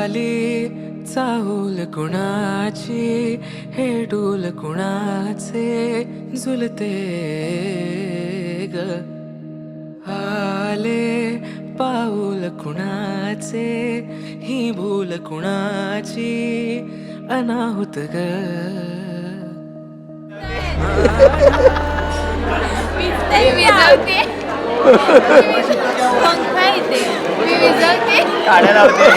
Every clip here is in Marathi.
आली चाहूल कुणाची, हे डूल कुणाचे झुलते ग. आले पाऊल कुणाचे, ही भूल कुणाची अनाहुत ग. मी विजवते. मग काय ते मी विजवते. काढ्या लावते.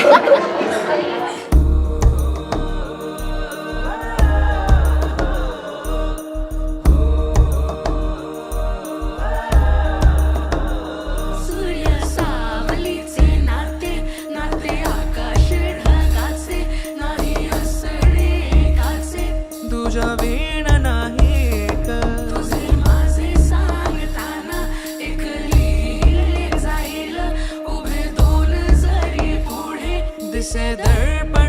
सूर्य सावलीचे नाते, नाते आकाश ढगाचे, नाही असणे एकाचे. तुझ्या वीण नाही ग. तुझे माझे सांगताना एक लिहिले जाईल, उभे दोन जरी पुढे दिसे दर्पण